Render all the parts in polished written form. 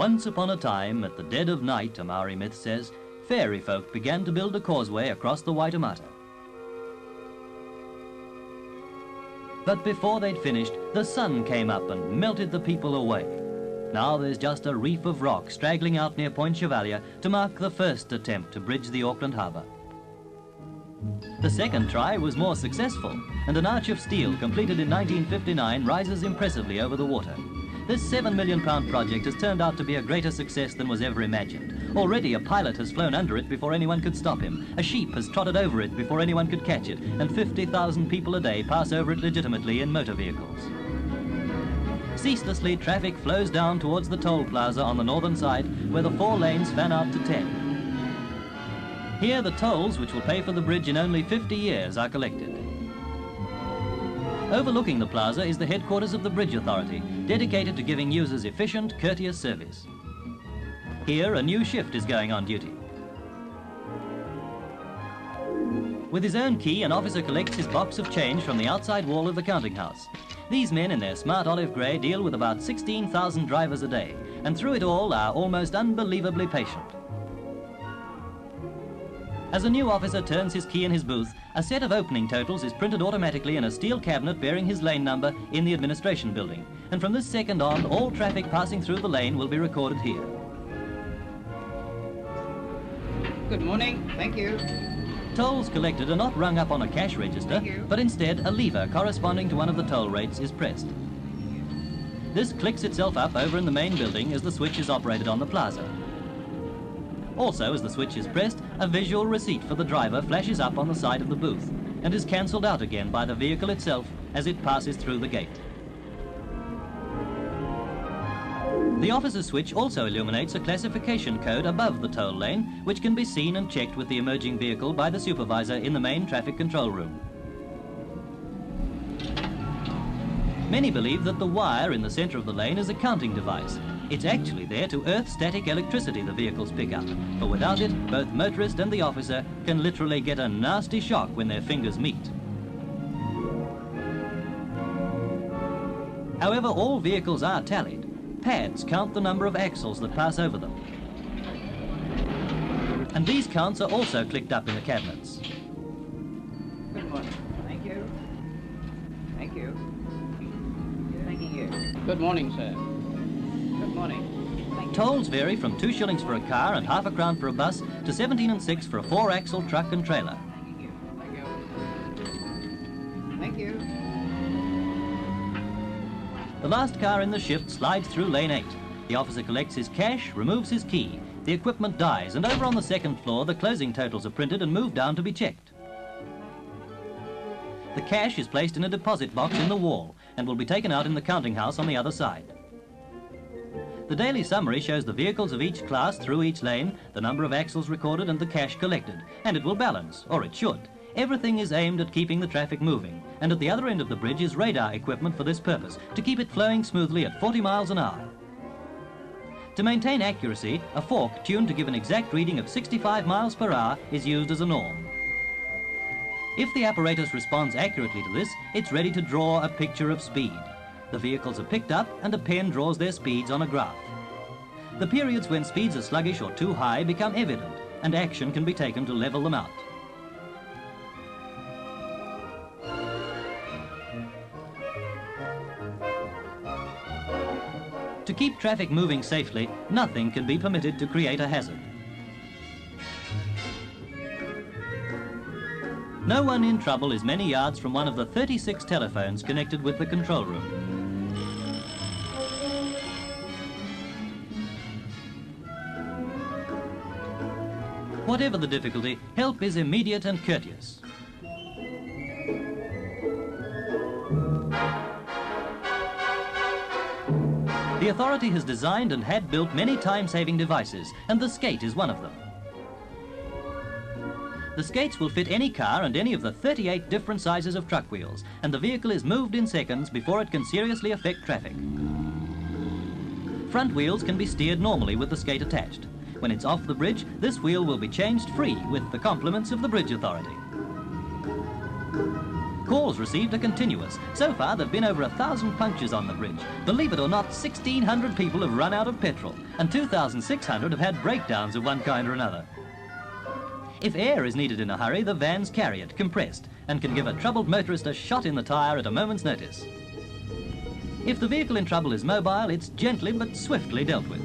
Once upon a time, at the dead of night, a Maori myth says, fairy folk began to build a causeway across the Waitemata. But before they'd finished, the sun came up and melted the people away. Now there's just a reef of rock straggling out near Point Chevalier to mark the first attempt to bridge the Auckland Harbour. The second try was more successful, and an arch of steel completed in 1959 rises impressively over the water. This £7 million project has turned out to be a greater success than was ever imagined. Already a pilot has flown under it before anyone could stop him, a sheep has trotted over it before anyone could catch it, and 50,000 people a day pass over it legitimately in motor vehicles. Ceaselessly, traffic flows down towards the toll plaza on the northern side, where the 4 lanes fan out to 10. Here, the tolls, which will pay for the bridge in only 50 years, are collected. Overlooking the plaza is the headquarters of the Bridge Authority, dedicated to giving users efficient, courteous service. Here, a new shift is going on duty. With his own key, an officer collects his box of change from the outside wall of the counting house. These men in their smart olive grey deal with about 16,000 drivers a day, and through it all are almost unbelievably patient. As a new officer turns his key in his booth, a set of opening totals is printed automatically in a steel cabinet bearing his lane number in the administration building. And from this second on, all traffic passing through the lane will be recorded here. Good morning, thank you. Tolls collected are not rung up on a cash register, but instead a lever corresponding to one of the toll rates is pressed. This clicks itself up over in the main building as the switch is operated on the plaza. Also, as the switch is pressed, a visual receipt for the driver flashes up on the side of the booth and is cancelled out again by the vehicle itself as it passes through the gate. The officer's switch also illuminates a classification code above the toll lane, which can be seen and checked with the emerging vehicle by the supervisor in the main traffic control room. Many believe that the wire in the centre of the lane is a counting device. It's actually there to earth static electricity the vehicles pick up, but without it, both motorist and the officer can literally get a nasty shock when their fingers meet. However, all vehicles are tallied. Pads count the number of axles that pass over them. And these counts are also clicked up in the cabinets. Good morning, thank you. Thank you. Thanking you. Good morning, sir. Good morning. Thank you. Tolls vary from 2 shillings for a car and half a crown for a bus to 17 and 6 for a 4-axle truck and trailer. Thank you. Thank you. Thank you. The last car in the shift slides through lane 8. The officer collects his cash, removes his key. The equipment dies, and over on the second floor, the closing totals are printed and moved down to be checked. The cash is placed in a deposit box in the wall and will be taken out in the counting house on the other side. The daily summary shows the vehicles of each class through each lane, the number of axles recorded and the cash collected, and it will balance, or it should. Everything is aimed at keeping the traffic moving, and at the other end of the bridge is radar equipment for this purpose, to keep it flowing smoothly at 40 miles an hour. To maintain accuracy, a fork tuned to give an exact reading of 65 miles per hour is used as a norm. If the apparatus responds accurately to this, it's ready to draw a picture of speed. The vehicles are picked up and a pen draws their speeds on a graph. The periods when speeds are sluggish or too high become evident, and action can be taken to level them out. To keep traffic moving safely, nothing can be permitted to create a hazard. No one in trouble is many yards from one of the 36 telephones connected with the control room. Whatever the difficulty, help is immediate and courteous. The authority has designed and had built many time-saving devices, and the skate is one of them. The skates will fit any car and any of the 38 different sizes of truck wheels, and the vehicle is moved in seconds before it can seriously affect traffic. Front wheels can be steered normally with the skate attached. When it's off the bridge, this wheel will be changed free with the compliments of the Bridge Authority. calls received are continuous. So far, there have been over 1,000 punctures on the bridge. Believe it or not, 1,600 people have run out of petrol, and 2,600 have had breakdowns of one kind or another. If air is needed in a hurry, the vans carry it, compressed, and can give a troubled motorist a shot in the tyre at a moment's notice. If the vehicle in trouble is mobile, it's gently but swiftly dealt with.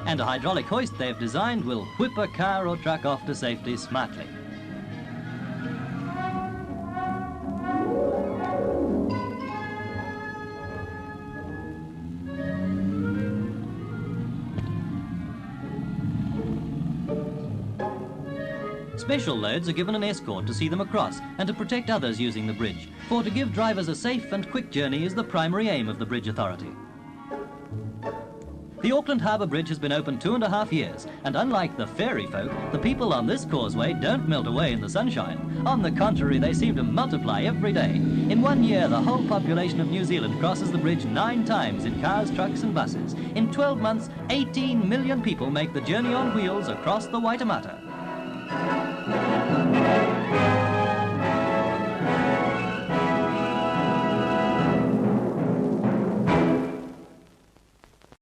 And a hydraulic hoist they've designed will whip a car or truck off to safety smartly. Special loads are given an escort to see them across and to protect others using the bridge, for to give drivers a safe and quick journey is the primary aim of the Bridge Authority. The Auckland Harbour Bridge has been open 2.5 years, and unlike the fairy folk, the people on this causeway don't melt away in the sunshine. On the contrary, they seem to multiply every day. In 1 year, the whole population of New Zealand crosses the bridge 9 times in cars, trucks and buses. In 12 months, 18 million people make the journey on wheels across the Waitemata.